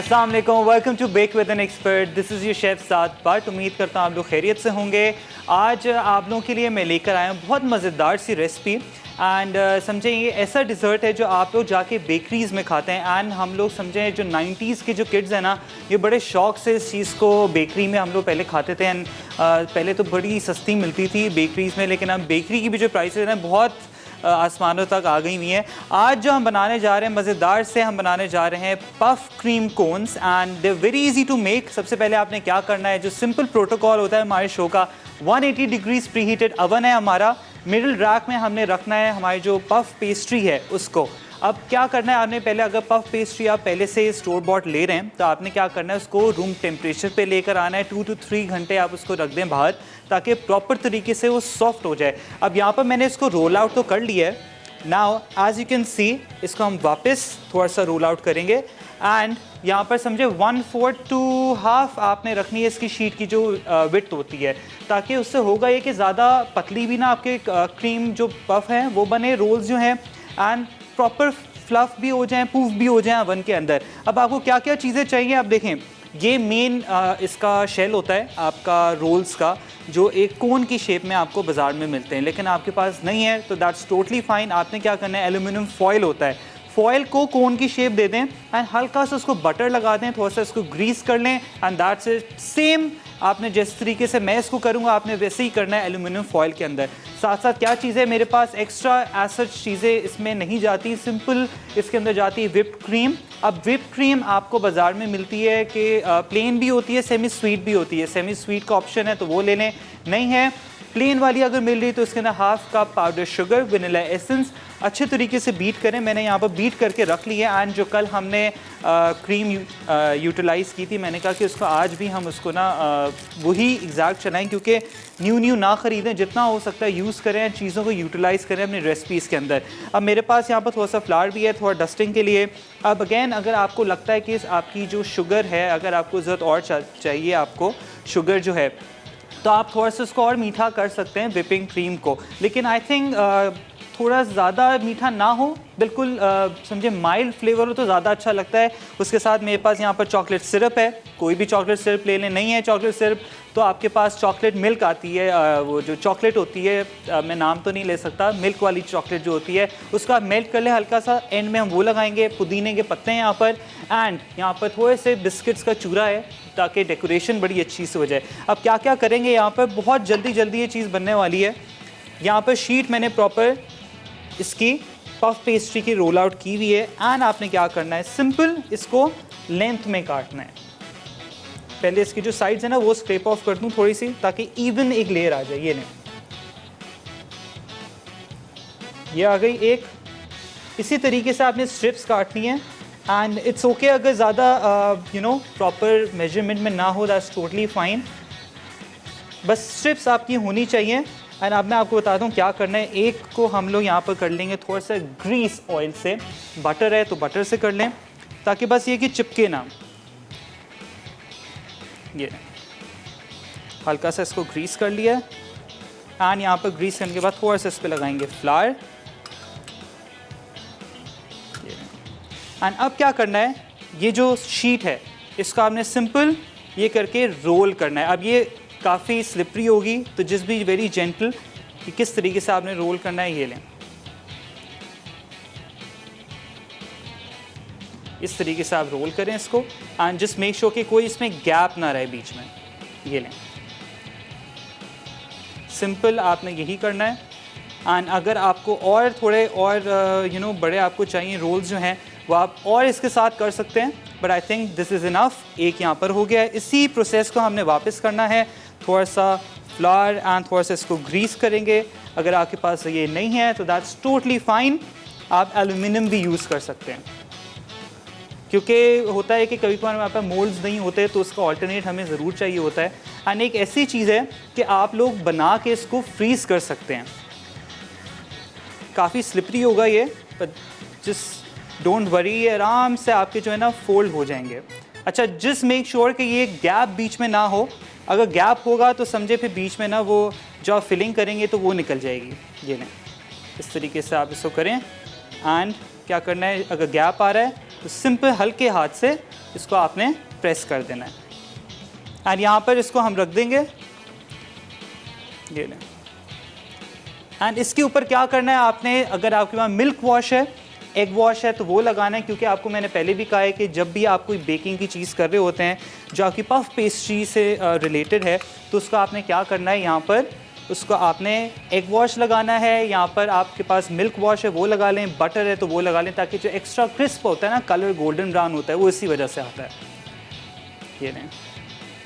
अस्सलाम वालेकुम, welcome to bake with an expert. This is your chef Saad Butt. उम्मीद करता हूँ आप लोग खैरियत से होंगे। आज आप लोगों के लिए मैं लेकर आया हूँ बहुत मज़ेदार सी रेसिपी एंड समझें ये ऐसा डिज़र्ट है जो आप लोग जाके बेकरीज़ में खाते हैं एंड हम लोग समझें जो 90s के जो किड्स हैं ना, ये बड़े शौक़ से इस चीज़ को बेकरी में हम लोग पहले खाते थे एंड पहले तो बड़ी सस्ती मिलती थी बेकरीज़ में, लेकिन अब बेकरी की भी जो प्राइसेस हैं बहुत आसमानों तक आ गई हुई हैं। आज जो हम बनाने जा रहे हैं मज़ेदार से हम बनाने जा रहे हैं puff cream cones and they very easy to make. सबसे पहले आपने क्या करना है, जो सिंपल प्रोटोकॉल होता है हमारे शो का, 180 डिग्रीज प्री हीटेड अवन है हमारा, मिडिल रैक में हमने रखना है हमारी जो पफ पेस्ट्री है उसको। अब क्या करना है आपने, पहले अगर पफ पेस्ट्री आप पहले से स्टोर बॉट ले रहे हैं तो आपने क्या करना है, उसको रूम टेम्परेचर पे लेकर आना है। 2 to 3 घंटे आप उसको रख दें बाहर ताकि प्रॉपर तरीके से वो सॉफ्ट हो जाए। अब यहाँ पर मैंने इसको रोल आउट तो कर लिया है। Now as you can see इसको हम वापस थोड़ा सा रोल आउट करेंगे एंड यहाँ पर समझे 1/4 to हाफ आपने रखनी है इसकी शीट की जो विड्थ होती है, ताकि उससे होगा ये कि ज़्यादा पतली भी ना आपके क्रीम जो पफ हैं वो बने, रोल्स जो हैं एंड प्रॉपर फ्लफ भी हो जाएं, पूफ भी हो जाएं अवन के अंदर। अब आपको क्या क्या चीज़ें चाहिए आप देखें, ये मेन इसका शेल होता है आपका रोल्स का, जो एक कोन की शेप में आपको बाज़ार में मिलते हैं, लेकिन आपके पास नहीं है तो दैट्स टोटली फाइन। आपने क्या करना है, एल्यूमिनियम फॉयल होता है, फॉयल को कोन की शेप दे दें एंड हल्का सा उसको बटर लगा दें, थोड़ा सा इसको ग्रीस कर लें एंड दैट्स इट। सेम आपने जिस तरीके से मैं इसको करूँगा आपने वैसे ही करना है एल्यूमिनियम फॉयल के अंदर। साथ साथ क्या चीज़ें मेरे पास एक्स्ट्रा ऐसा चीज़ें इसमें नहीं जाती, सिंपल इसके अंदर जाती है विप्ड क्रीम। अब विप्ड क्रीम आपको बाज़ार में मिलती है कि प्लेन भी होती है, सेमी स्वीट भी होती है। सेमी स्वीट का ऑप्शन है तो वो ले लें, नहीं है प्लेन वाली अगर मिल रही तो इसके अंदर half cup powder sugar, vanilla essence अच्छे तरीके से बीट करें। मैंने यहाँ पर बीट करके रख ली है एंड जो कल हमने क्रीम यूटिलाइज़ की थी, मैंने कहा कि उसको आज भी हम उसको ना वही एग्जैक्ट चलाएं, क्योंकि न्यू ना ख़रीदें, जितना हो सकता है यूज़ करें, चीज़ों को यूटिलाइज़ करें अपनी रेसिपीज़ के अंदर। अब मेरे पास यहाँ पर थोड़ा सा फ्लावर भी है थोड़ा डस्टिंग के लिए। अब अगेन अगर आपको लगता है कि आपकी जो शुगर है, अगर आपको ज़रूरत और चाहिए आपको शुगर जो है, तो आप थोड़ा सा उसको और मीठा कर सकते हैं विपिंग क्रीम को, लेकिन आई थिंक थोड़ा ज़्यादा मीठा ना हो, बिल्कुल समझे माइल्ड फ्लेवर हो तो ज़्यादा अच्छा लगता है। उसके साथ मेरे पास यहाँ पर चॉकलेट सिरप है, कोई भी चॉकलेट सिरप ले लें, नहीं है चॉकलेट सिरप तो आपके पास चॉकलेट मिल्क आती है, वो जो चॉकलेट होती है मैं नाम तो नहीं ले सकता, मिल्क वाली चॉकलेट जो होती है उसका मेल्ट कर ले हल्का सा, एंड में हम वो लगाएंगे, पुदीने के पत्ते हैं यहाँ पर एंड यहाँ पर थोड़े से बिस्किट्स का चूरा है ताकि डेकोरेशन बड़ी अच्छी से हो जाए। अब क्या क्या करेंगे, यहाँ पर बहुत जल्दी ये चीज़ बनने वाली है। यहाँ पर शीट मैंने प्रॉपर इसकी पफ पेस्ट्री की रोल आउट की हुई है एंड आपने क्या करना है, सिंपल इसको लेंथ में काटना है। पहले इसकी जो साइड्स है ना वो स्क्रैप ऑफ कर दूं थोड़ी सी, ताकि इवन एक लेयर आ जाए। ये नहीं, ये आ गई एक। इसी तरीके से आपने स्ट्रिप्स काटनी है एंड इट्स ओके अगर ज़्यादा प्रॉपर मेजरमेंट में ना हो, दैट्स टोटली फाइन, बस स्ट्रिप्स आपकी होनी चाहिए। एंड अब मैं आपको बताता हूँ क्या करना है। एक को हम लोग यहाँ पर कर लेंगे थोड़ा सा ग्रीस ऑयल से, बटर है तो बटर से कर लें ताकि बस ये कि चिपके ना। ये हल्का सा इसको ग्रीस कर लिया एंड यहाँ पर ग्रीस करने के बाद थोड़ा सा इस पर लगाएंगे फ्लावर। एंड अब क्या करना है, ये जो शीट है इसका आपने सिंपल ये करके रोल करना है। अब ये काफ़ी स्लिपरी होगी तो जिस भी वेरी जेंटल कि किस तरीके से आपने रोल करना है, ये लें इस तरीके से आप रोल करें इसको एंड जस्ट मेक श्योर कि कोई इसमें गैप ना रहे बीच में। ये लें, सिंपल आपने यही करना है। एंड अगर आपको और थोड़े और बड़े आपको चाहिए रोल्स जो हैं वो आप और इसके साथ कर सकते हैं, but I think this is enough. एक यहाँ पर हो गया है। इसी प्रोसेस को हमने वापस करना है, थोड़ा सा फ्लावर एंड थोड़ा सा इसको ग्रीस करेंगे। अगर आपके पास ये नहीं है तो दैट्स टोटली फाइन, आप एल्यूमिनियम भी यूज़ कर सकते हैं, क्योंकि होता है कि कभी कभार हमारे पास मोल्ड्स नहीं होते तो उसका ऑल्टरनेट हमें ज़रूर चाहिए होता है। एंड एक ऐसी चीज़ है कि आप लोग बना के इसको फ्रीज़ कर सकते हैं। काफ़ी स्लिपरी होगा ये, पर जस्ट डोंट वरी, आराम से आपके जो है ना फोल्ड हो जाएंगे। अच्छा, जस्ट मेक श्योर कि ये गैप बीच में ना हो, अगर गैप होगा तो समझे फिर बीच में ना वो जो आप फिलिंग करेंगे तो वो निकल जाएगी। ये नहीं, इस तरीके से आप इसको करें एंड क्या करना है, अगर गैप आ रहा है तो सिंपल हल्के हाथ से इसको आपने प्रेस कर देना है। और यहाँ पर इसको हम रख देंगे, ये लें। एंड इसके ऊपर क्या करना है आपने, अगर आपके पास मिल्क वॉश है, एग वॉश है, तो वो लगाना है, क्योंकि आपको मैंने पहले भी कहा है कि जब भी आप कोई बेकिंग की चीज़ कर रहे होते हैं जो आपकी पफ पेस्ट्री से रिलेटेड है, तो उसको आपने क्या करना है, यहाँ पर उसको आपने एग वॉश लगाना है, यहाँ पर आपके पास मिल्क वॉश है वो लगा लें, बटर है तो वो लगा लें, ताकि जो एक्स्ट्रा क्रिस्प होता है ना, कलर गोल्डन ब्राउन होता है, वो इसी वजह से आता है। ये नहीं,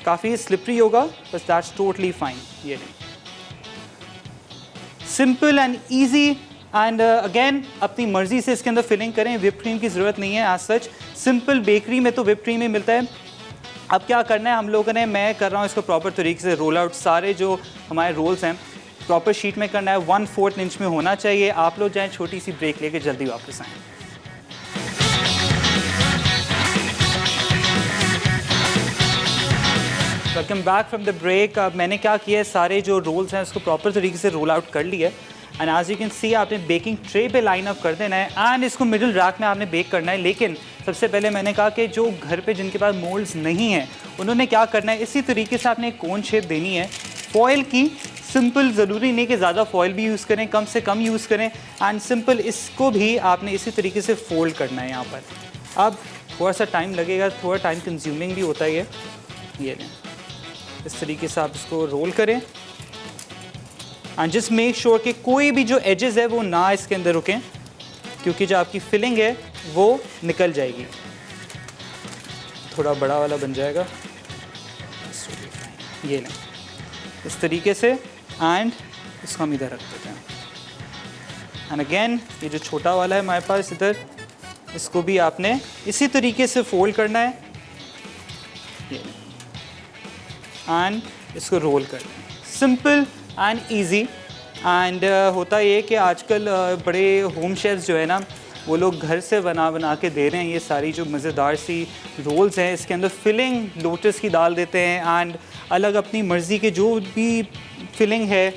काफ़ी स्लिपरी होगा, बस दैट्स टोटली फाइन। ये नहीं, simple and easy. And again अपनी मर्ज़ी से इसके अंदर फिलिंग करें, व्हिप क्रीम की ज़रूरत नहीं है एज सच। सिंपल बेकरी में तो व्हिप क्रीम ही मिलता है। अब क्या करना है हम लोगों ने, मैं कर रहा हूँ इसको प्रॉपर तरीके से रोल आउट, सारे जो हमारे रोल्स हैं प्रॉपर शीट में करना है, 1/4 इंच में होना चाहिए। आप लोग जाएँ, छोटी सी ब्रेक लेके जल्दी वापस आएँ। Welcome back from the break. अब मैंने क्या किया है, सारे जो रोल्स हैं उसको प्रॉपर तरीके से रोल आउट कर लिया है। And as you can see आपने बेकिंग ट्रे पे लाइन अप कर देना है एंड इसको मिडिल रैक में आपने बेक करना है। लेकिन सबसे पहले मैंने कहा कि जो घर पे जिनके पास मोल्ड्स नहीं हैं उन्होंने क्या करना है, इसी तरीके से आपने एक कोन शेप देनी है फॉयल की। सिंपल, ज़रूरी नहीं कि ज़्यादा फॉयल भी यूज़ करें, कम से कम यूज़ करें। एंड सिंपल इसको भी आपने इसी तरीके से फोल्ड करना है यहाँ पर। अब थोड़ा सा टाइम लगेगा, थोड़ा टाइम कंज्यूमिंग भी होता है ये नहीं, इस तरीके से आप इसको रोल करें एंड जस्ट मेक श्योर कि कोई भी जो एजेस है वो ना इसके अंदर रुकें, क्योंकि जो आपकी फिलिंग है वो निकल जाएगी। थोड़ा बड़ा वाला बन जाएगा, ये लें इस तरीके से। एंड इसको हम इधर रख देते हैं। एंड अगेन ये जो छोटा वाला है हमारे पास इधर, इसको भी आपने इसी तरीके से फोल्ड करना है, ये एंड इसको रोल कर दें। Simple and easy. एंड होता ये कि आजकल बड़े होम शेफ्स जो है ना, वो लोग घर से बना के दे रहे हैं ये सारी जो मज़ेदार सी रोल्स हैं। इसके अंदर फिलिंग लोटस की डाल देते हैं एंड अलग अपनी मर्ज़ी के जो भी फिलिंग है,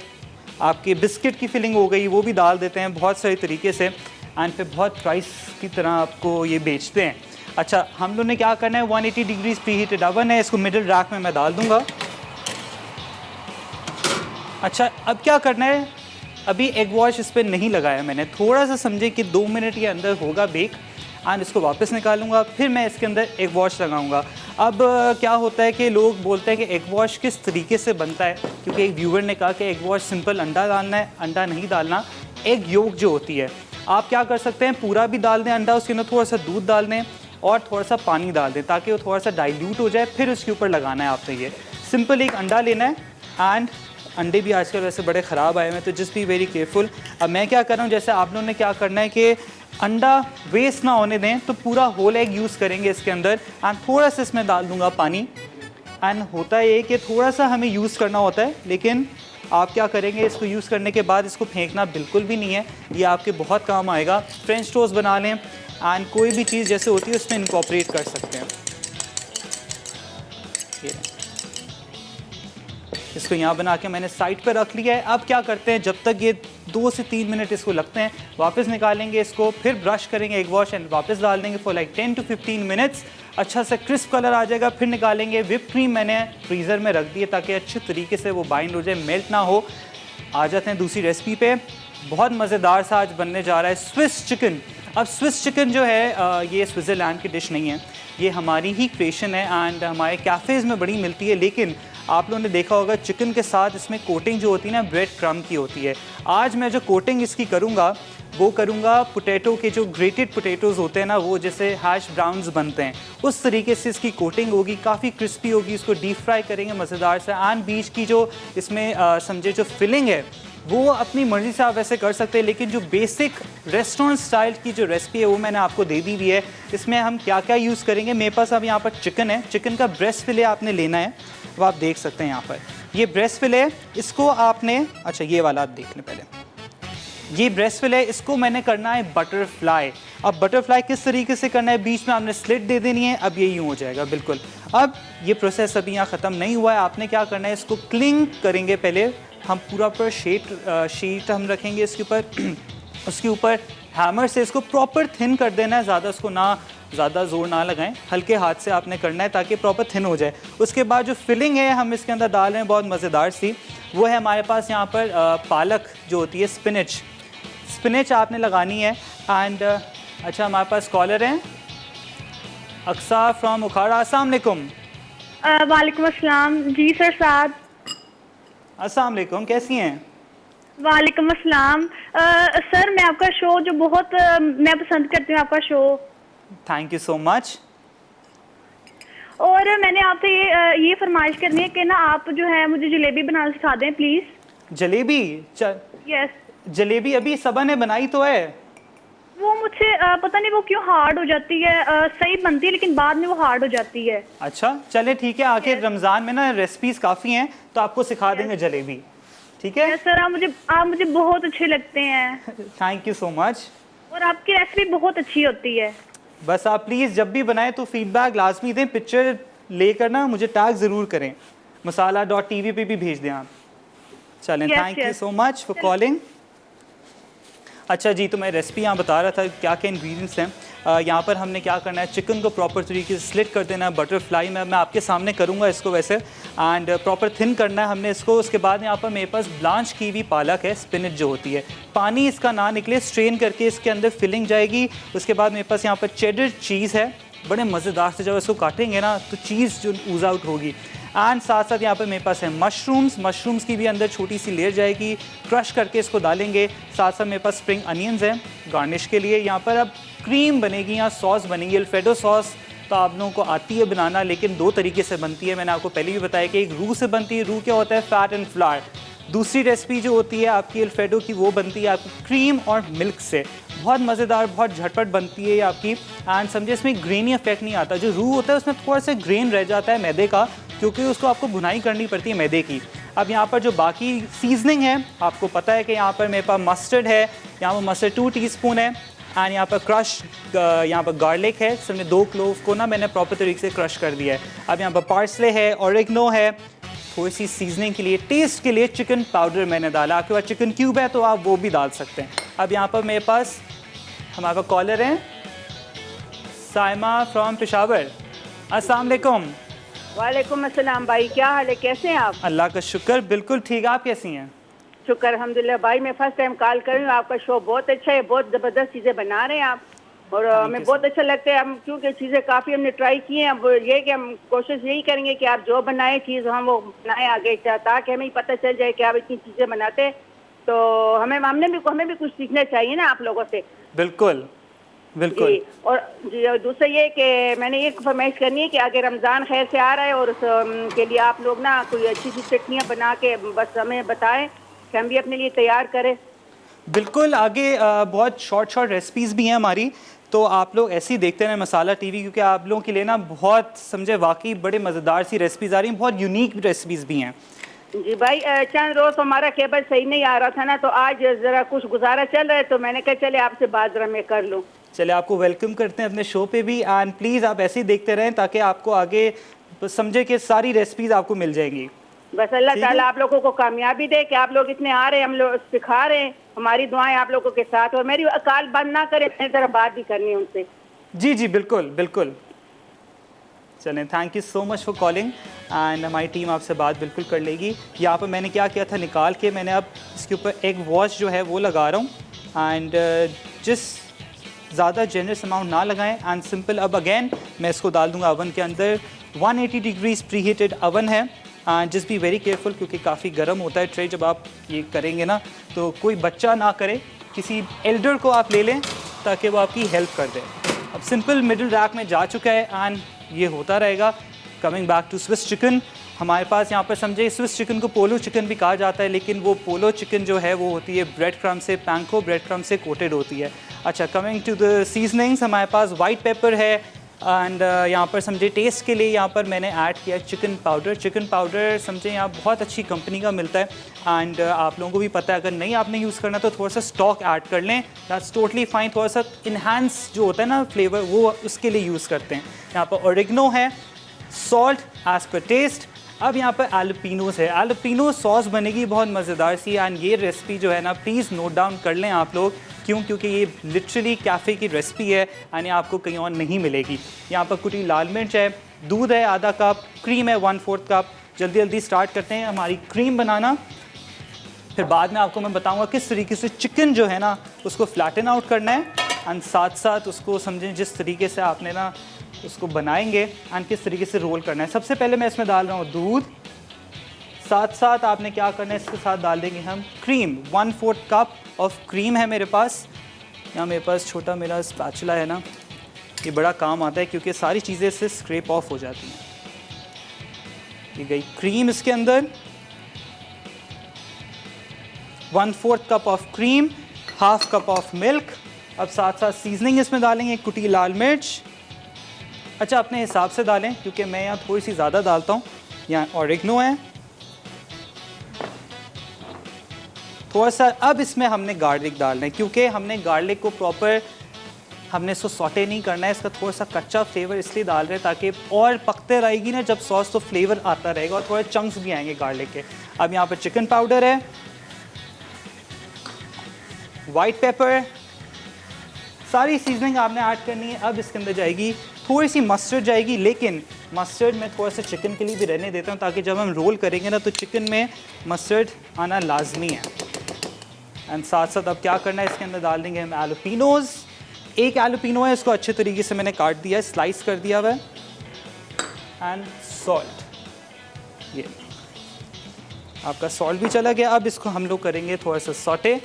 आपके बिस्किट की फिलिंग हो गई वो भी डाल देते हैं बहुत सारे तरीके से। एंड फिर बहुत प्राइस की तरह आपको ये बेचते हैं। अच्छा, हम लोग ने क्या करना है, 180 डिग्रीज प्री हीटेड ओवन है, इसको मिडिल रैक में मैं डाल दूँगा। अच्छा, अब क्या करना है, अभी एग वॉश इस पर नहीं लगाया मैंने, थोड़ा सा समझे कि 2 मिनट के अंदर होगा बेक। एंड इसको वापस निकालूंगा, फिर मैं इसके अंदर एग वॉश लगाऊंगा। अब क्या होता है कि लोग बोलते हैं कि एग वॉश किस तरीके से बनता है, क्योंकि एक व्यूवर ने कहा कि एग वॉश सिंपल अंडा डालना है। अंडा नहीं डालना, एग योक जो होती है आप क्या कर सकते हैं, पूरा भी डाल दें अंडा, उसके अंदर थोड़ा सा दूध डाल दें और थोड़ा सा पानी डाल दें ताकि वो थोड़ा सा डाइल्यूट हो जाए, फिर उसके ऊपर लगाना है आपने। ये सिंपल एक अंडा लेना है एंड अंडे भी आजकल वैसे बड़े ख़राब आए हैं, तो जस्ट बी वेरी केयरफुल। अब मैं क्या कर रहा हूँ, जैसे आप लोगों ने क्या करना है कि अंडा वेस्ट ना होने दें, तो पूरा होल एग यूज़ करेंगे इसके अंदर एंड थोड़ा सा इसमें डाल दूँगा पानी। एंड होता है कि थोड़ा सा हमें यूज़ करना होता है, लेकिन आप क्या करेंगे, इसको यूज़ करने के बाद इसको फेंकना बिल्कुल भी नहीं है, ये आपके बहुत काम आएगा। फ्रेंच टोस्ट बना लें एंड कोई भी चीज़ जैसे होती है उसमें इनकॉर्पोरेट कर सकते हैं। इसको यहाँ बना के मैंने साइड पर रख लिया है। अब क्या करते हैं, जब तक ये 2 से 3 मिनट इसको लगते हैं, वापस निकालेंगे इसको, फिर ब्रश करेंगे एग वॉश एंड वापस डाल देंगे फॉर लाइक 10 to 15 मिनट्स। अच्छा सा क्रिस्प कलर आ जाएगा, फिर निकालेंगे। व्हिप क्रीम मैंने फ्रीज़र में रख दी है ताकि अच्छे तरीके से वो बाइंड हो जाए, मेल्ट ना हो। आ जाते हैं दूसरी रेसिपी पे। बहुत मज़ेदार सा आज बनने जा रहा है स्विस चिकन। अब स्विस चिकन जो है ये स्विट्ज़रलैंड की डिश नहीं है, ये हमारी ही क्रिएशन है एंड हमारे कैफ़ेज़ में बड़ी मिलती है। लेकिन आप लोगों ने देखा होगा चिकन के साथ इसमें कोटिंग जो होती है ना, ब्रेड क्रम्ब की होती है। आज मैं जो कोटिंग इसकी करूँगा वो करूँगा पोटैटो के, जो ग्रेटेड पोटैटोज़ होते हैं ना, वो जैसे हैश ब्राउन्स बनते हैं उस तरीके से इसकी कोटिंग होगी, काफ़ी क्रिस्पी होगी। इसको डीप फ्राई करेंगे मज़ेदार से। एंड बीच की जो इसमें समझे जो फिलिंग है वो अपनी मर्ज़ी से आप वैसे कर सकते हैं, लेकिन जो बेसिक रेस्टोरेंट स्टाइल की जो रेसिपी है वो मैंने आपको दे दी हुई है। इसमें हम क्या क्या यूज़ करेंगे, मेरे पास अब यहाँ पर चिकन है, चिकन का ब्रेस्ट फिले आपने लेना है। अब आप देख सकते हैं यहाँ पर ये ब्रेस्ट फिले, इसको आपने, अच्छा ये वाला आप देख लें पहले, ये ब्रेस्ट फिले, इसको मैंने करना है बटरफ्लाई। अब बटरफ्लाई किस तरीके से करना है, बीच में आपने स्लिट दे देनी है। अब ये यूँ हो जाएगा बिल्कुल। अब ये प्रोसेस अभी यहाँ ख़त्म नहीं हुआ है, आपने क्या करना है, इसको क्लिंग करेंगे पहले हम, पूरा पर शीट हम रखेंगे इसके ऊपर। उसके ऊपर हैमर से इसको प्रॉपर थिन कर देना है, ज़्यादा इसको ना ज़्यादा ज़ोर ना लगाएं, हल्के हाथ से आपने करना है ताकि प्रॉपर थिन हो जाए। उसके बाद जो फिलिंग है हम इसके अंदर डाल रहे हैं बहुत मज़ेदार सी, वो है हमारे पास यहाँ पर पालक जो होती है, स्पिनच आपने लगानी है। एंड अच्छा, हमारे पास कॉलर हैं अक्सा फ्रॉम उखाड़ा। अस्सलाम वालेकुम। वालेकुम अस्सलाम जी सर साद। अस्सलाम वालेकुम, कैसी हैं? वालेकुम अस्सलाम। सर मैं आपका शो जो बहुत मैं पसंद करती हूँ आपका show. Thank you so much. और मैंने आपसे ये फरमाइश करनी है कि ना आप जो है मुझे जलेबी बनाना सिखा दें प्लीज़। जलेबी? यस। जलेबी अभी सबा ने बनाई तो है। वो मुझसे पता नहीं वो क्यों हार्ड हो जाती है, सही बनती है लेकिन बाद में वो हार्ड हो जाती है। अच्छा चले ठीक है, आखिर रमज़ान में ना रेसिपीज़ काफ़ी हैं तो आपको सिखा देंगे जलेबी, ठीक है? यस सर, आप मुझे बहुत अच्छे लगते हैं। Thank you so much. और आपकी रेसिपी बहुत अच्छी होती है। बस आप प्लीज़ जब भी बनाएं तो फीडबैक लाजमी दें, पिक्चर लेकर ना मुझे टैग ज़रूर करें, masala.tv पे भी भेज दें आप। चलें, thank you so much for calling. अच्छा जी, तो मैं रेसिपी यहाँ बता रहा था क्या क्या इंग्रेडिएंट्स हैं। यहाँ पर हमने क्या करना है, चिकन को प्रॉपर तरीके से स्लिट कर देना है बटरफ्लाई में। मैं आपके सामने करूँगा इसको वैसे, एंड प्रॉपर थिन करना है हमने इसको। उसके बाद यहाँ पर मेरे पास ब्लांच की हुई पालक है, स्पिनच जो होती है, पानी इसका ना निकले, स्ट्रेन करके इसके अंदर फिलिंग जाएगी। उसके बाद मेरे पास यहाँ पर चेडर चीज़ है, बड़े मज़ेदार से जब इसको काटेंगे ना तो चीज़ जो ऊज़ आउट होगी। एंड साथ साथ यहाँ पर मेरे पास है मशरूम्स की भी अंदर छोटी सी लेयर जाएगी, क्रश करके इसको डालेंगे। साथ साथ मेरे पास स्प्रिंग अनियंस हैं गार्निश के लिए। यहाँ पर अब क्रीम बनेगी, यहाँ सॉस बनेगी। अल्फ्रेडो सॉस तो आप लोगों को आती है बनाना, लेकिन दो तरीके से बनती है। मैंने आपको पहले भी बताया कि एक रूह से बनती है, रूह क्या होता है, फैट एंड फ्लावर। दूसरी रेसिपी जो होती है आपकी अल्फ्रेडो की, वो बनती है आपकी क्रीम और मिल्क से, बहुत मज़ेदार, बहुत झटपट बनती है ये आपकी। एंड समझे इसमें ग्रेनी इफेक्ट नहीं आता। जो रूह होता है उसमें थोड़ा सा ग्रेन रह जाता है मैदे का, क्योंकि उसको आपको भुनाई करनी पड़ती है मैदे की। अब यहाँ पर जो बाकी सीजनिंग है, आपको पता है कि यहाँ पर मेरे पास मस्टर्ड है, यहाँ पर मस्टर्ड 2 टीस्पून है। एंड यहाँ पर क्रश यहाँ पर गार्लिक है, समझे 2 क्लोव को ना मैंने प्रॉपर तरीके से क्रश कर दिया है। अब यहाँ पर पार्सले है, ऑरिगेनो है, थोड़ी सी सीजनिंग के लिए, टेस्ट के लिए चिकन पाउडर मैंने डाला। आपके पास चिकन क्यूब है तो आप वो भी डाल सकते हैं। अब यहाँ पर मेरे पास हमारे पास कॉलर हैं साइमा फ्रॉम पेशावर। अस्सलाम वालेकुम। वालेकुम अस्सलाम भाई, क्या हाल है, कैसे हैं आप? अल्लाह का शुक्र, बिल्कुल ठीक। आप कैसी हैं? शुक्र अल्हम्दुलिल्लाह भाई, मैं फर्स्ट टाइम कॉल कर रही हूँ। आपका शो बहुत अच्छा है, बहुत ज़बरदस्त चीज़ें बना रहे हैं आप, और हमें बहुत अच्छा लगता है। हम क्योंकि चीज़ें काफ़ी हमने ट्राई की हैं, अब ये कि हम कोशिश यही करेंगे कि आप जो बनाए चीज़ हम वो बनाए आगे, ताकि हमें पता चल जाए कि आप इतनी चीज़ें बनाते, तो हमें भी कुछ सीखना चाहिए ना आप लोगों से। बिल्कुल बिल्कुल। जी, और दूसरा ये कि मैंने एक फरमाइश करनी है कि आगे रमज़ान खैर से आ रहा है, और के लिए आप लोग ना कोई अच्छी सी चटनियाँ बना के बस हमें बताएं कि हम भी अपने लिए तैयार करें। बिल्कुल, आगे बहुत शॉर्ट रेसिपीज़ भी हैं हमारी, तो आप लोग ऐसे ही देखते रहें मसाला टीवी, क्योंकि आप लोगों के लिए ना बहुत समझे वाकई बड़े मज़ेदार सी रेसिपीज़ आ रही हैं, बहुत यूनिक रेसिपीज़ भी हैं। जी भाई, चंद रोज़ हमारा केबल सही नहीं आ रहा था ना, तो आज ज़रा कुछ गुजारा चल रहा है, तो मैंने कहा चले आपसे बात ज़रा मैं कर लूँ। चले, आपको वेलकम करते हैं अपने शो पे भी, एंड प्लीज़ आप ऐसे ही देखते रहें ताकि आपको आगे समझे कि सारी रेसिपीज़ आपको मिल जाएंगी। बस अल्लाह ताला आप लोगों को कामयाबी दे कि आप लोग इतने आ रहे हैं, हम लोग सिखा रहे हैं, हमारी दुआएं आप लोगों के साथ। और मेरी कॉल बंद ना करें, मेरी तरफ बात भी करनी है उनसे। जी जी बिल्कुल बिल्कुल। चलें, thank you so much for calling, and हमारी टीम आपसे बात बिल्कुल कर लेगी। यहाँ पर मैंने क्या किया था, निकाल के मैंने अब इसके ऊपर एग वॉश जो है वो लगा रहा हूँ, एंड जिस ज़्यादा जनरस अमाउंट ना लगाएं, एंड सिंपल। अब अगेन मैं इसको डाल दूँगा ओवन के अंदर। 180 डिग्रीज प्री हीटेड ओवन है, and just be very careful क्योंकि काफ़ी गर्म होता है ट्रे। जब आप ये करेंगे ना तो कोई बच्चा ना करे, किसी एल्डर को आप ले लें ताकि वो आपकी हेल्प कर दे। अब सिंपल मिडिल रैक में जा चुका है, एंड ये होता रहेगा। Coming back to Swiss chicken, हमारे पास यहाँ पर समझे स्विस चिकन को पोलो चिकन भी कहा जाता है, लेकिन वो पोलो चिकन जो है वो होती है ब्रेड क्रम्ब से, पैंको ब्रेड क्रम्ब से कोटेड होती है। अच्छा, कमिंग टू द सीजनिंग्स, हमारे पास वाइट पेपर है, एंड यहाँ पर समझे टेस्ट के लिए यहाँ पर मैंने ऐड किया चिकन पाउडर। चिकन पाउडर समझे यहाँ बहुत अच्छी कंपनी का मिलता है, एंड आप लोगों को भी पता है, अगर नहीं आपने यूज़ करना तो थोड़ा सा स्टॉक ऐड कर लें, दैट्स टोटली फाइन। थोड़ा सा इन्हांस जो होता है ना फ्लेवर, वो उसके लिए यूज़ करते हैं। यहाँ पर ऑरिगेनो है, सॉल्ट एज पर टेस्ट। अब यहाँ पर एलोपिनोस है, एलोपिनो सॉस बनेगी बहुत मज़ेदार सी, एंड ये रेसिपी जो है ना प्लीज़ नोट डाउन कर लें आप लोग क्यों? क्योंकि ये लिटरली कैफ़े की रेसिपी है यानी आपको कहीं और नहीं मिलेगी। यहाँ पर कुटी लाल मिर्च है, दूध है आधा कप, क्रीम है 1/4 कप। जल्दी जल्दी स्टार्ट करते हैं हमारी क्रीम बनाना। फिर बाद में आपको मैं बताऊंगा किस तरीके से चिकन जो है ना उसको फ्लैटन आउट करना है एंड साथ साथ उसको समझें जिस तरीके से आपने ना उसको बनाएंगे एंड किस तरीके से रोल करना है। सबसे पहले मैं इसमें डाल रहा हूँ दूध, साथ साथ आपने क्या करना है इसके साथ डाल देंगे हम क्रीम। 1/4 कप ऑफ क्रीम है मेरे पास। यहाँ मेरे पास छोटा मेरा स्पैचुला है ना, ये बड़ा काम आता है क्योंकि सारी चीज़ें इससे स्क्रैप ऑफ हो जाती हैं। ये गई क्रीम इसके अंदर, 1/4 cup of cream, 1/2 cup of milk. अब साथ साथ सीजनिंग इसमें डालेंगे कुटी लाल मिर्च। अच्छा अपने हिसाब से डालें क्योंकि मैं यहाँ थोड़ी सी ज़्यादा डालता हूँ। यहाँ ऑरिगनो है थोड़ा सा। अब इसमें हमने गार्लिक डालना है क्योंकि हमने गार्लिक को प्रॉपर हमने इसको सॉटे नहीं करना है। इसका थोड़ा सा कच्चा फ्लेवर इसलिए डाल रहे हैं ताकि और पकते रहेगी ना जब सॉस तो फ्लेवर आता रहेगा और थोड़े चंक्स भी आएंगे गार्लिक के। अब यहाँ पर चिकन पाउडर है, वाइट पेपर, सारी सीजनिंग आपने ऐड करनी है। अब इसके अंदर जाएगी थोड़ी सी मस्टर्ड जाएगी, लेकिन मस्टर्ड मैं थोड़ा सा चिकन के लिए भी रहने देता हूँ ताकि जब हम रोल करेंगे ना तो चिकन में मस्टर्ड आना लाजमी है। एंड साथ साथ अब क्या करना है इसके अंदर डाल देंगे हम एलोपिनोज़। एक एलोपिनो है, इसको अच्छे तरीके से मैंने काट दिया है, स्लाइस कर दिया हुआ है। एंड सॉल्ट, ये आपका सॉल्ट भी चला गया। अब इसको हम लोग करेंगे थोड़ा सा सॉटे।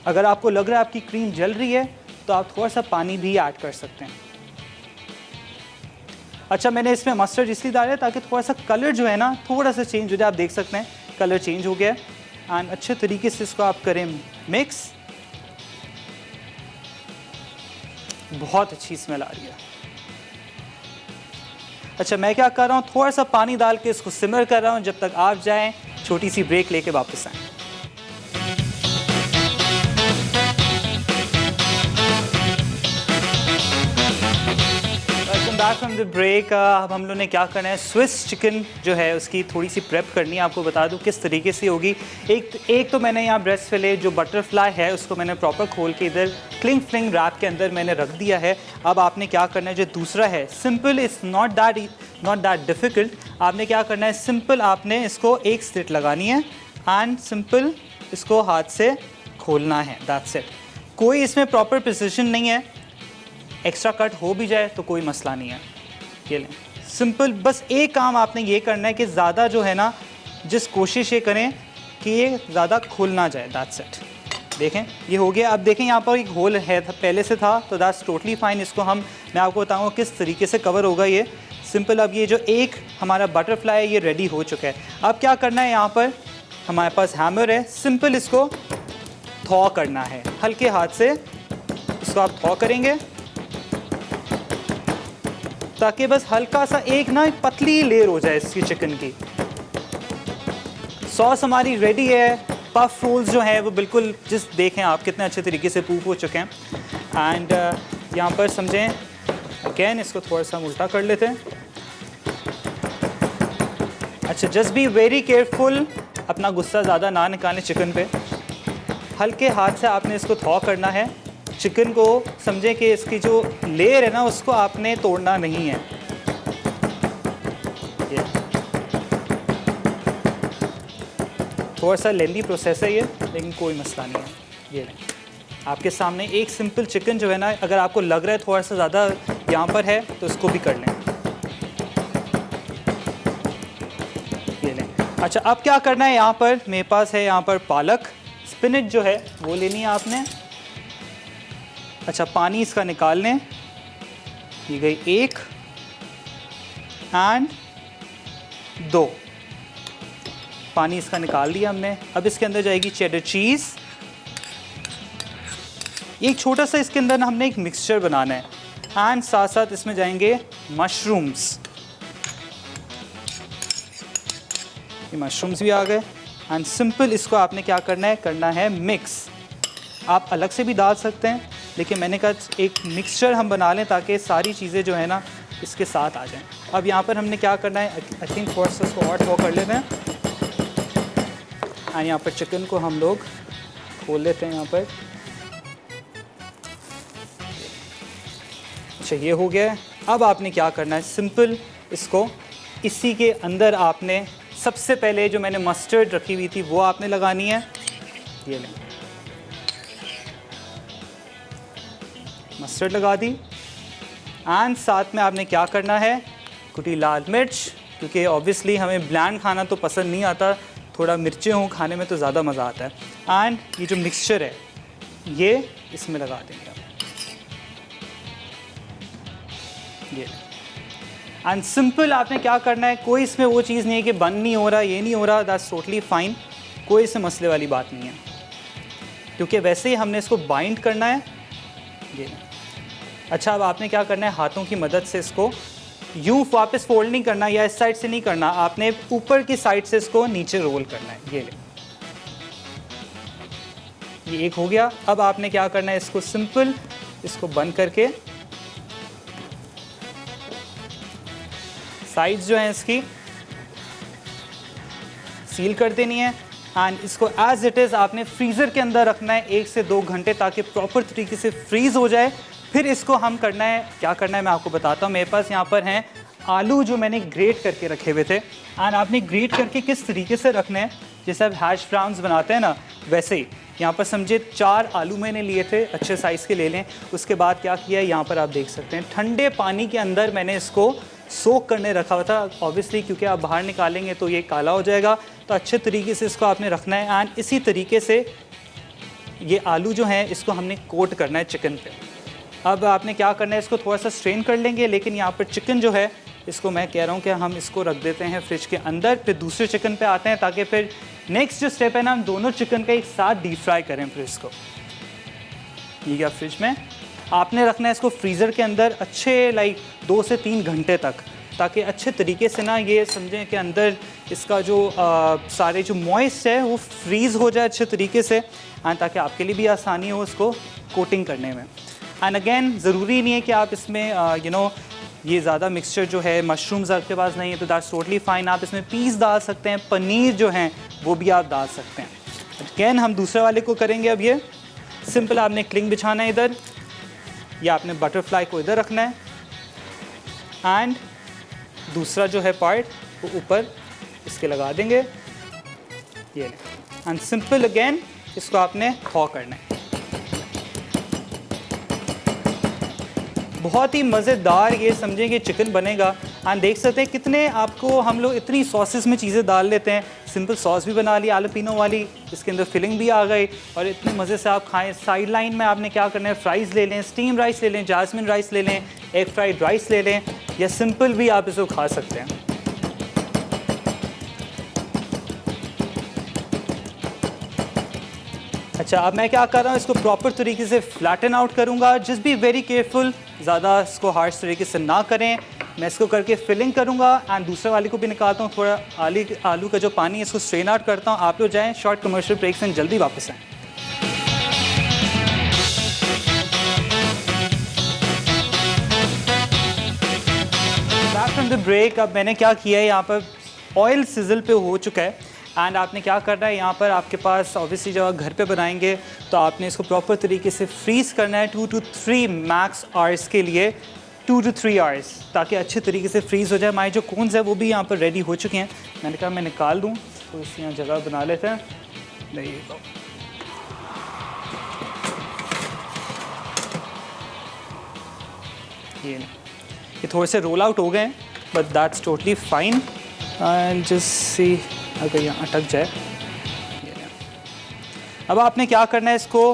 अगर आपको लग रहा है आपकी क्रीम जल रही है तो आप थोड़ा सा पानी भी ऐड कर सकते हैं। अच्छा मैंने इसमें मस्टर्ड इसलिए डाला है ताकि थोड़ा सा कलर जो है ना थोड़ा सा चेंज हो जाए। आप देख सकते हैं कलर चेंज हो गया है। एंड अच्छे तरीके से इसको आप करें मिक्स। बहुत अच्छी स्मेल आ रही है। अच्छा मैं क्या कर रहा हूँ, थोड़ा सा पानी डाल के इसको सिमर कर रहा हूँ जब तक आप जाएं, छोटी सी ब्रेक लेके वापस आएं। Back from the break. अब हम लोग ने क्या करना है, स्विस चिकन जो है उसकी थोड़ी सी प्रेप करनी है। आपको बता दूं किस तरीके से होगी। एक तो मैंने यहाँ ब्रेस्ट फिले जो बटरफ्लाई है उसको मैंने प्रॉपर खोल के इधर क्लिंग फ्लिंग रैप के अंदर मैंने रख दिया है। अब आपने क्या करना है, जो दूसरा है simple, it's not that difficult. आपने क्या करना है, सिंपल आपने इसको एक स्लिट लगानी है एंड सिंपल इसको हाथ से खोलना है, दैट्स इट। कोई इसमें प्रॉपर प्रिसिशन नहीं है, एक्स्ट्रा कट हो भी जाए तो कोई मसला नहीं है। ये लें सिंपल, बस एक काम आपने ये करना है कि ज़्यादा जो है ना जिस कोशिश ये करें कि ये ज़्यादा खुल ना जाए, दैट्स इट। देखें ये हो गया। अब देखें यहाँ पर एक होल है पहले से था तो दैट्स टोटली फाइन। इसको मैं आपको बताऊँगा किस तरीके से कवर होगा ये सिंपल। अब ये जो एक हमारा बटरफ्लाई है ये रेडी हो चुका है। अब क्या करना है, यहाँ पर हमारे पास हैमर है, सिंपल इसको थॉ करना है। हल्के हाथ से इसको आप थॉ करेंगे ताकि बस हल्का सा एक ना पतली लेयर हो जाए इसकी चिकन की। सॉस हमारी रेडी है। पफ रोल्स जो है वो बिल्कुल जिस देखें आप कितने अच्छे तरीके से पूफ हो चुके हैं। एंड यहाँ पर समझें अगेन इसको थोड़ा सा उल्टा कर लेते हैं। अच्छा जस्ट बी वेरी केयरफुल, अपना गुस्सा ज़्यादा ना निकालें चिकन पे। हल्के हाथ से आपने इसको थॉ करना है। चिकन को समझें कि इसकी जो लेयर है ना उसको आपने तोड़ना नहीं है। ये थोड़ा सा लेंदी प्रोसेस है ये, लेकिन कोई मसला नहीं है। ये आपके सामने एक सिंपल चिकन जो है ना, अगर आपको लग रहा है थोड़ा सा ज़्यादा यहाँ पर है तो इसको भी कर लें। ये लें। अच्छा अब क्या करना है, यहाँ पर मेरे पास है यहाँ पर पालक, स्पिनच जो है वो लेनी है आपने। अच्छा पानी इसका निकाल लें। ये गई 1 एंड 2, पानी इसका निकाल दिया हमने। अब इसके अंदर जाएगी चेडर चीज़। एक छोटा सा इसके अंदर ना हमने एक मिक्सचर बनाना है एंड साथ साथ इसमें जाएंगे मशरूम्स। ये मशरूम्स भी आ गए एंड सिंपल इसको आपने क्या करना है मिक्स। आप अलग से भी डाल सकते हैं लेकिन मैंने कहा एक मिक्सचर हम बना लें ताकि सारी चीज़ें जो है ना इसके साथ आ जाएं। अब यहाँ पर हमने क्या करना है, आई थिंक थोड़ा सा इसको और थॉ कर लेते हैं। एंड यहाँ पर चिकन को हम लोग खोल लेते हैं यहाँ पर। अच्छा ये हो गया है। अब आपने क्या करना है, सिंपल इसको इसी के अंदर आपने सबसे पहले जो मैंने मस्टर्ड रखी हुई थी वो आपने लगानी है। ये लें, मस्टर्ड लगा दी। एंड साथ में आपने क्या करना है, कुटी लाल मिर्च, क्योंकि ऑब्वियसली हमें ब्लैंड खाना तो पसंद नहीं आता, थोड़ा मिर्चें हों खाने में तो ज़्यादा मज़ा आता है। एंड ये जो मिक्सचर है ये इसमें लगा देंगे आप। ये एंड सिंपल आपने क्या करना है, कोई इसमें वो चीज़ नहीं है कि बंद नहीं हो रहा, ये नहीं हो रहा, दैट्स टोटली फाइन, कोई इसमें मसले वाली बात नहीं है, क्योंकि वैसे ही हमने इसको बाइंड करना है। ये अच्छा, अब आपने क्या करना है, हाथों की मदद से इसको यूँ वापस फोल्ड नहीं करना या इस साइड से नहीं करना, आपने ऊपर की साइड से इसको नीचे रोल करना है। ये एक हो गया। अब आपने क्या करना है, इसको सिंपल इसको बंद करके साइड्स जो हैं इसकी सील कर देनी है। एंड इसको एज इट इज़ आपने फ्रीज़र के अंदर रखना है 1 से 2 घंटे, ताकि प्रॉपर तरीके से फ्रीज़ हो जाए। फिर इसको हम करना है, क्या करना है मैं आपको बताता हूँ। मेरे पास यहाँ पर हैं आलू जो मैंने ग्रेट करके रखे हुए थे। एंड आपने ग्रेट करके किस तरीके से रखना है, जैसे आप हैश ब्राउन्स बनाते हैं ना, वैसे ही यहाँ पर समझे 4 आलू मैंने लिए थे, अच्छे साइज़ के ले लें। उसके बाद क्या किया है, यहाँ पर आप देख सकते हैं ठंडे पानी के अंदर मैंने इसको सोक करने रखा हुआ था। ऑब्वियसली क्योंकि आप बाहर निकालेंगे तो ये काला हो जाएगा, तो अच्छे तरीके से इसको आपने रखना है। एंड इसी तरीके से ये आलू जो हैं इसको हमने कोट करना है चिकन पे। अब आपने क्या करना है, इसको थोड़ा सा स्ट्रेन कर लेंगे, लेकिन यहाँ पर चिकन जो है इसको मैं कह रहा हूँ कि हम इसको रख देते हैं फ्रिज के अंदर, फिर दूसरे चिकन पे आते हैं, ताकि फिर नेक्स्ट जो स्टेप है ना, हम दोनों चिकन का एक साथ डीप फ्राई करें फिर इसको। ये क्या फ्रिज में आपने रखना है इसको फ्रीज़र के अंदर अच्छे 2 से 3 घंटे तक, ताकि अच्छे तरीके से ना ये समझें कि अंदर इसका जो सारे जो मॉइस्ट है वो फ्रीज़ हो जाए अच्छे तरीके से, एंड ताकि आपके लिए भी आसानी हो इसको कोटिंग करने में। एंड अगेन ज़रूरी नहीं है कि आप इसमें ये ज़्यादा मिक्सचर जो है, मशरूम्स आपके पास नहीं है तो दैट्स टोटली फाइन, आप इसमें पीस डाल सकते हैं, पनीर जो हैं वो भी आप डाल सकते हैं। अगेन हम दूसरे वाले को करेंगे। अब ये सिंपल आपने क्लिंग बिछाना है इधर, या आपने बटरफ्लाई को इधर रखना है, एंड दूसरा जो है पार्ट वो ऊपर इसके लगा देंगे। ये एंड सिंपल अगेन इसको आपने थॉ करना है। बहुत ही मज़ेदार ये समझें कि चिकन बनेगा। एंड देख सकते हैं कितने आपको हम लोग इतनी सॉसेस में चीज़ें डाल लेते हैं। सिंपल सॉस भी बना ली आलूपीनो वाली, इसके अंदर फिलिंग भी आ गई और इतने मज़े से आप खाएं। साइड लाइन में आपने क्या करना है, फ्राइज़ ले लें, स्टीम राइस ले लें, जासमिन राइस ले लें, एग फ्राइड राइस ले लें, या सिंपल भी आप इसको खा सकते हैं। अच्छा, अब मैं क्या कर रहा हूँ, इसको प्रॉपर तरीके से फ्लैटन आउट करूँगा। जस्ट बी वेरी केयरफुल, ज़्यादा इसको हार्श तरीके से ना करें। मैं इसको करके फिलिंग करूँगा एंड दूसरे वाले को भी निकालता हूँ, थोड़ा आलू का जो पानी है इसको स्ट्रेन आउट करता हूँ। आप लोग जाएँ शॉर्ट कमर्शियल ब्रेक से जल्दी वापस आएँ। Back from the break. अब मैंने क्या किया है, यहाँ पर ऑयल सिजल पे हो चुका है एंड आपने क्या करना है, यहाँ पर आपके पास ऑब्वियसली जब आप घर पे बनाएंगे तो आपने इसको प्रॉपर तरीके से फ्रीज़ करना है 2 to 3 मैक्स आवर्स के लिए, 2 to 3 आवर्स, ताकि अच्छे तरीके से फ्रीज़ हो जाए। हमारे जो कोन्स है वो भी यहाँ पर रेडी हो चुके हैं। मैंने कहा मैं निकाल दूँ तो इसी यहाँ जगह बना लेते हैं। नहीं ये थोड़े से रोल आउट हो गए हैं, but that's totally fine. And just see अगर यहाँ अटक जाए। अब आपने क्या करना है, इसको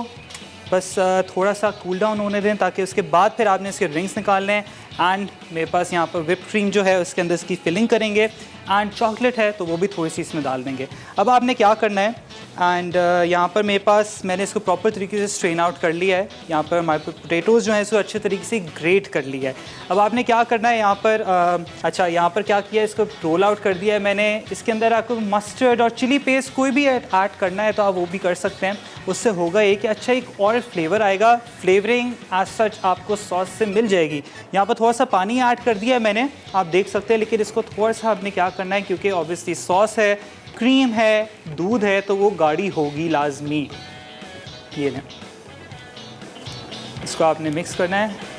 बस थोड़ा सा कूल डाउन होने दें, ताकि उसके बाद फिर आपने इसके रिंग्स निकालने हैं। एंड मेरे पास यहाँ पर व्हिप क्रीम जो है उसके अंदर इसकी फिलिंग करेंगे, एंड चॉकलेट है तो वो भी थोड़ी सी इसमें डाल देंगे। अब आपने क्या करना है, एंड यहाँ पर मेरे पास मैंने इसको प्रॉपर तरीके से स्ट्रेन आउट कर लिया है। यहाँ पर हमारे पोटैटोज़ जो हैं इसको अच्छे तरीके से ग्रेट कर लिया है। अब आपने क्या करना है, यहाँ पर अच्छा यहाँ पर क्या किया है, इसको रोल आउट कर दिया है मैंने। इसके अंदर आपको मस्टर्ड और चिली पेस्ट कोई भी ऐड करना है तो आप वो भी कर सकते हैं। उससे होगा ये कि अच्छा एक और फ्लेवर आएगा, फ्लेवरिंग एज सच आपको सॉस से मिल जाएगी। यहाँ पर थोड़ा सा पानी ऐड कर दिया है मैंने, आप देख सकते हैं, लेकिन इसको थोड़ा सा आपने क्या करना है, क्योंकि ऑब्वियसली सॉस है, क्रीम है, दूध है, तो वो गाढ़ी होगी लाजमी। ये लें, इसको आपने मिक्स करना है।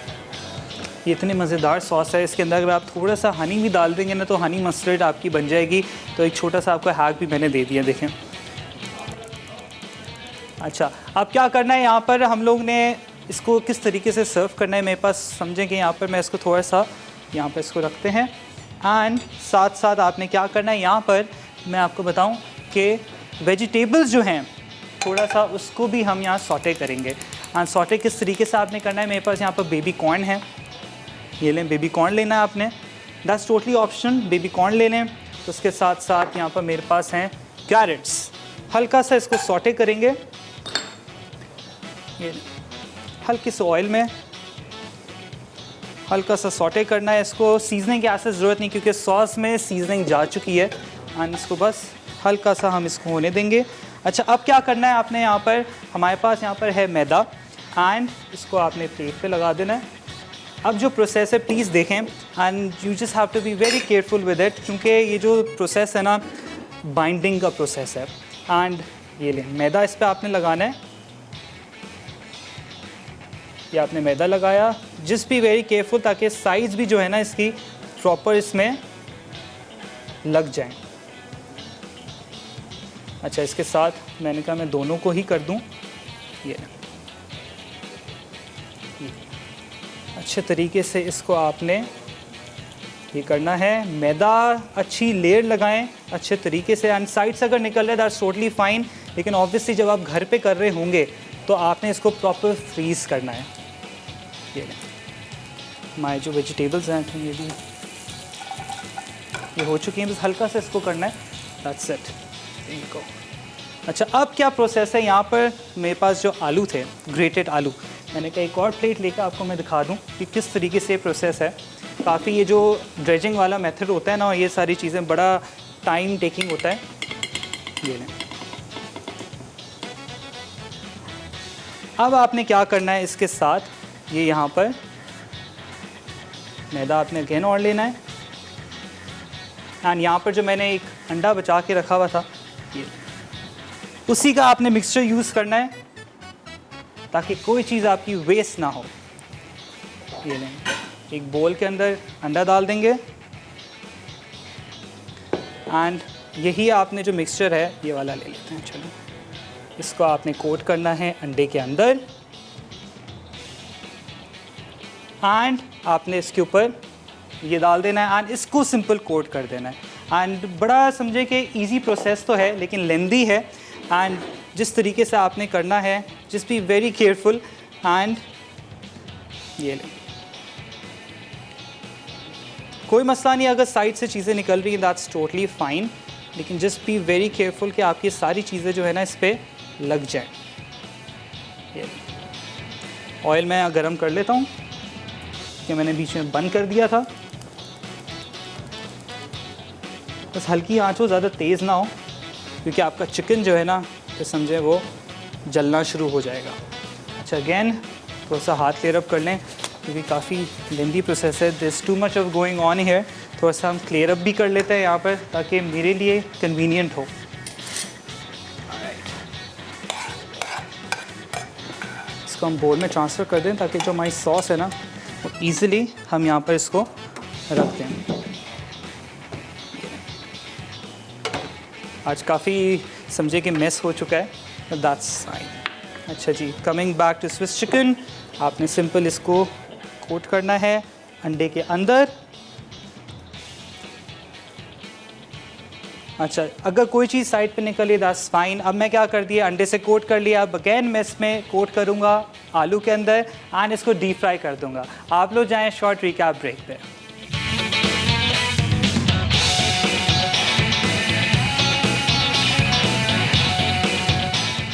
ये इतनी मज़ेदार सॉस है, इसके अंदर अगर आप थोड़ा सा हनी भी डाल देंगे ना तो हनी मस्टर्ड आपकी बन जाएगी। तो एक छोटा सा आपको हैक भी मैंने दे दिया, देखें। अच्छा, अब क्या करना है, यहाँ पर हम लोग ने इसको किस तरीके से सर्व करना है मेरे पास समझें कि यहाँ पर मैं इसको थोड़ा सा यहाँ पर इसको रखते हैं। एंड साथ साथ आपने क्या करना है, यहाँ पर मैं आपको बताऊँ कि वेजिटेबल्स जो हैं थोड़ा सा उसको भी हम यहाँ सॉटे करेंगे। एंड सॉटे किस तरीके से आपने करना है, मेरे पास यहाँ पर बेबी कॉर्न है, ये लें, बेबी कॉर्न लेना है आपने, that's totally option, baby corn ले लें। तो उसके साथ साथ यहाँ पर मेरे पास हैं कैरेट्स, हल्का सा इसको सॉटे करेंगे, ये हल्की से ऑयल में हल्का सा सॉटे करना है इसको। सीजनिंग की ऐसे ज़रूरत नहीं क्योंकि सॉस में सीजनिंग जा चुकी है। एंड इसको बस हल्का सा हम इसको होने देंगे। अच्छा, अब क्या करना है आपने, यहाँ पर हमारे पास यहाँ पर है मैदा एंड इसको आपने प्लेट पे लगा देना है। अब जो प्रोसेस है प्लीज़ देखें and you just have to be very careful with it, क्योंकि ये जो प्रोसेस है ना बाइंडिंग का प्रोसेस है। एंड ये लें, मैदा इस पर आपने लगाना है, ये आपने मैदा लगाया, जस्ट बी वेरी केयरफुल ताकि साइज़ भी जो है ना इसकी प्रॉपर इसमें लग जाए। अच्छा, इसके साथ मैंने कहा मैं दोनों को ही कर दूं, ये अच्छे तरीके से इसको आपने ये करना है। मैदा अच्छी लेयर लगाएं अच्छे तरीके से। एंड साइड से अगर निकल रहा है दैट्स टोटली फाइन, लेकिन ऑब्वियसली जब आप घर पे कर रहे होंगे तो आपने इसको प्रॉपर फ्रीज़ करना है। ये हमारे जो वेजिटेबल्स हैं तो ये हो चुकी हैं, बस हल्का सा इसको करना है, दैट्स इट, इनको। अच्छा, अब क्या प्रोसेस है, यहाँ पर मेरे पास जो आलू थे, ग्रेटेड आलू, मैंने कहा एक और प्लेट लेकर आपको मैं दिखा दूँ कि किस तरीके से प्रोसेस है। काफ़ी ये जो ड्रेजिंग वाला मेथड होता है ना, ये सारी चीज़ें बड़ा टाइम टेकिंग होता है। ये लें, अब आपने क्या करना है, इसके साथ ये यहाँ पर मैदा आपने अगेन और लेना है। एंड यहाँ पर जो मैंने एक अंडा बचा के रखा हुआ था, ये उसी का आपने मिक्सचर यूज़ करना है ताकि कोई चीज़ आपकी वेस्ट ना हो। ये लें, एक बोल के अंदर अंडा डाल देंगे एंड यही आपने जो मिक्सचर है ये वाला ले लेते हैं। चलो, इसको आपने कोट करना है अंडे के अंदर एंड आपने इसके ऊपर ये डाल देना है एंड इसको सिंपल कोट कर देना है। एंड बड़ा समझे कि इजी प्रोसेस तो है लेकिन लेंदी है। एंड जिस तरीके से आपने करना है, just be very careful. And ये लें, कोई मसला नहीं अगर साइड से चीज़ें निकल रही हैं, दैट्स टोटली फाइन, लेकिन जस्ट बी वेरी केयरफुल कि आपकी सारी चीज़ें जो है ना इस पर लग जाएं। ये ऑयल मैं गरम कर लेता हूँ कि मैंने बीच में बंद कर दिया था। बस हल्की आंच हो, ज़्यादा तेज़ ना हो, क्योंकि आपका चिकन जो है ना तो समझे वो जलना शुरू हो जाएगा। अच्छा, अगेन थोड़ा सा हाथ क्लियर अप कर लें क्योंकि काफ़ी लेंदी प्रोसेस है, this too much of going on here. थोड़ा सा हम क्लियर अप भी कर लेते हैं यहाँ पर ताकि मेरे लिए कन्वीनियंट हो। इसको हम बोल में ट्रांसफ़र कर दें ताकि जो हमारी सॉस है ना वो ईज़िली हम यहाँ पर इसको रख दें। आज काफ़ी समझे कि मेस हो चुका है, दैट्स फाइन। अच्छा जी, coming back to Swiss chicken, आपने सिंपल इसको कोट करना है अंडे के अंदर। अच्छा, अगर कोई चीज़ साइड पे निकली दैट्स फाइन। अब मैं क्या कर दिया, अंडे से कोट कर लिया, अब अगेन मैं इसमें कोट करूँगा आलू के अंदर एंड इसको डीप फ्राई कर दूँगा। आप लोग जाएँ शॉर्ट रिकैप ब्रेक पे।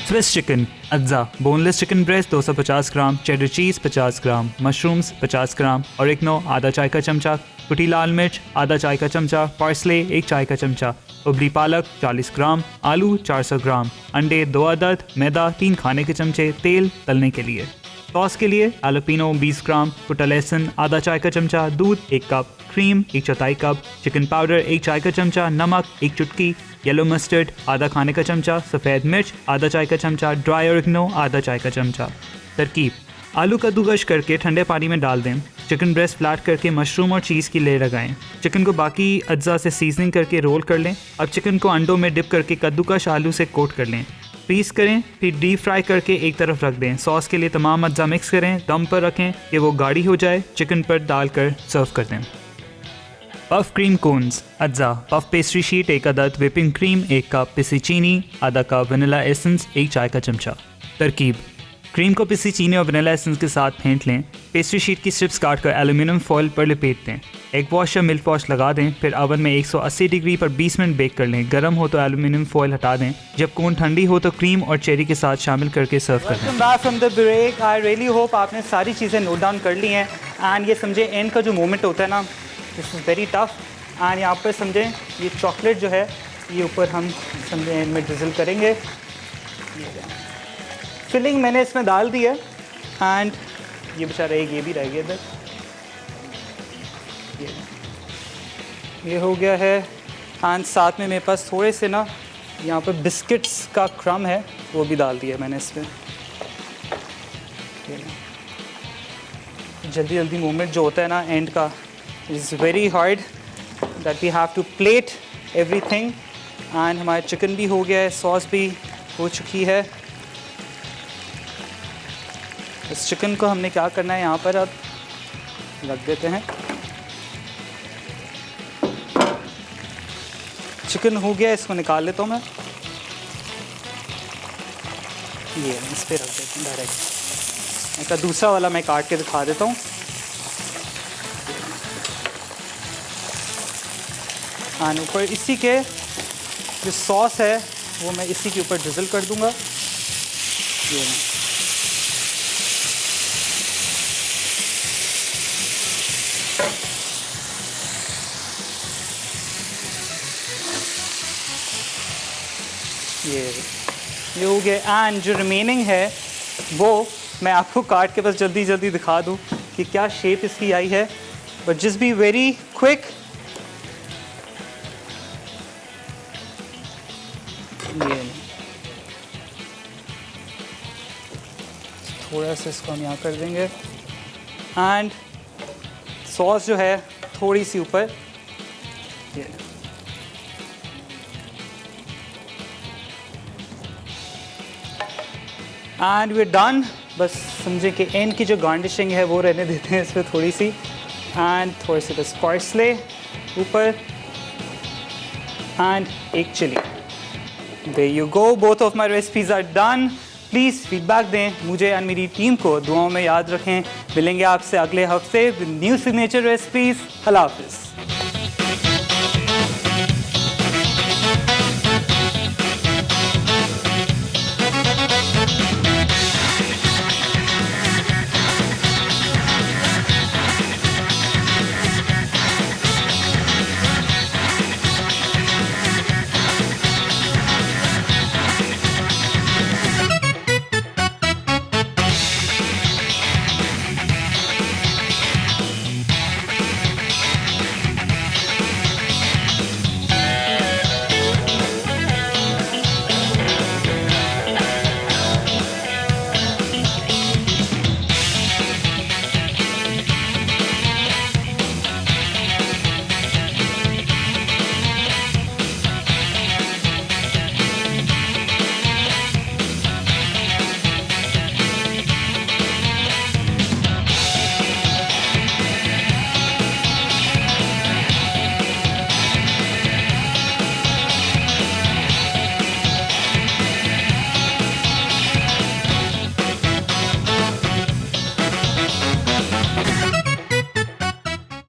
स्विस चिकन, अज्जा, बोनलेस चिकन ब्रेस्ट 250 ग्राम, चेडर चीज़ 50 ग्राम, मशरूम्स 50 ग्राम, ऑरिगनो आधा चाय का चमचा, कुटी लाल मिर्च आधा चाय का चमचा, पार्सले 1 चाय का चमचा, उबली पालक 40 ग्राम, आलू 400 ग्राम, अंडे 2 अदद, मैदा 3 खाने के चमचे, तेल तलने के लिए। सॉस के लिए एलोपिनो 20 ग्राम, कुटा लहसुन आधा चाय का चमचा, दूध 1 cup, cream 1/4 cup, chicken powder 1 चाय का चमचा, नमक 1 चुटकी, येलो मस्टर्ड आधा खाने का चमचा, सफ़ेद मिर्च आधा चाय का चमचा, ड्राई ऑरिगेनो आधा चाय का चमचा। तरकीब: आलू कद्दूकश करके ठंडे पानी में डाल दें। चिकन ब्रेस्ट फ्लैट करके मशरूम और चीज़ की लेयर लगाएं। चिकन को बाकी अज्जा से सीजनिंग करके रोल कर लें। अब चिकन को अंडों में डिप करके कद्दूकश आलू से कोट कर लें। पीस करें, फिर डीप फ्राई करके एक तरफ रख दें। सॉस के लिए तमाम अज्जा मिक्स करें, दम पर रखें कि वो गाढ़ी हो जाए। चिकन पर डालकर सर्व कर दें। पफ क्रीम कोन्स अज्जा: पफ पेस्ट्री शीट 1 अदद, व्हिपिंग क्रीम 1 कप, पिसी चीनी आधा कप, वनीला एसेंस 1 चाय का चमचा। तरकीब: क्रीम को पिसी चीनी और वनीला एसेंस के साथ फेंट लें। पेस्ट्री शीट की स्ट्रिप्स काटकर एल्यूमिनियम फॉइल पर लपेट दें। एग वॉश या मिल्क वॉश लगा दें, फिर अवन में 180 डिग्री पर 20 मिनट बेक कर लें। गर्म हो तो एल्यूमिनियम फॉइल हटा दें। जब कोन ठंडी हो तो क्रीम और चेरी के साथ शामिल करके सर्व कर दें। Welcome back from the break. I really hope आपने सारी चीज़ें नोट डाउन कर ली हैं। एंड ये समझे एंड का जो मोमेंट होता है ना, this is very tough. And यहाँ पर समझें ये चॉकलेट जो है ये ऊपर हम समझें एंड में ड्रिजल करेंगे। फिलिंग मैंने इसमें डाल दी है एंड ये बेचारा एक ये भी रह गया इधर। ये हो गया है। एंड साथ में मेरे पास थोड़े से ना यहाँ पर बिस्किट्स का क्रम है, वो भी डाल दिया मैंने इसमें। जल्दी जल्दी मूवमेंट जो होता है ना एंड का, is very hard that we have to plate everything. And हमारा चिकन भी हो गया है, सॉस भी हो चुकी है। इस चिकन को हमने क्या करना है, यहाँ पर अब रख देते हैं। चिकन हो गया, इसको निकाल लेता हूँ मैं। ये इस पर रख देते हैं डायरेक्ट। इसका दूसरा वाला मैं काट के दिखा देता हूँ। और ऊपर इसी के जो सॉस है वो मैं इसी के ऊपर ड्रिजल कर दूँगा। ये ना ये हो गया। एंड जो रिमेनिंग है वो मैं आपको काट के बस जल्दी जल्दी दिखा दूँ कि क्या शेप इसकी आई है, but just be very quick. ये थोड़ा सा इसको हम यहाँ कर देंगे। एंड सॉस जो है थोड़ी सी ऊपर, ये एंड वी डन। बस समझे कि एंड की जो गार्निशिंग है वो रहने देते हैं इसमें थोड़ी सी। एंड थोड़ी सी बस पार्सले ऊपर एंड एक chilli. There you go, both of my recipes are done. Please feedback दें मुझे और मेरी टीम को, दुआओं में याद रखें। मिलेंगे आपसे अगले हफ्ते विद न्यू सिग्नेचर रेसिपीज़। अल्लाह हाफ़िज़।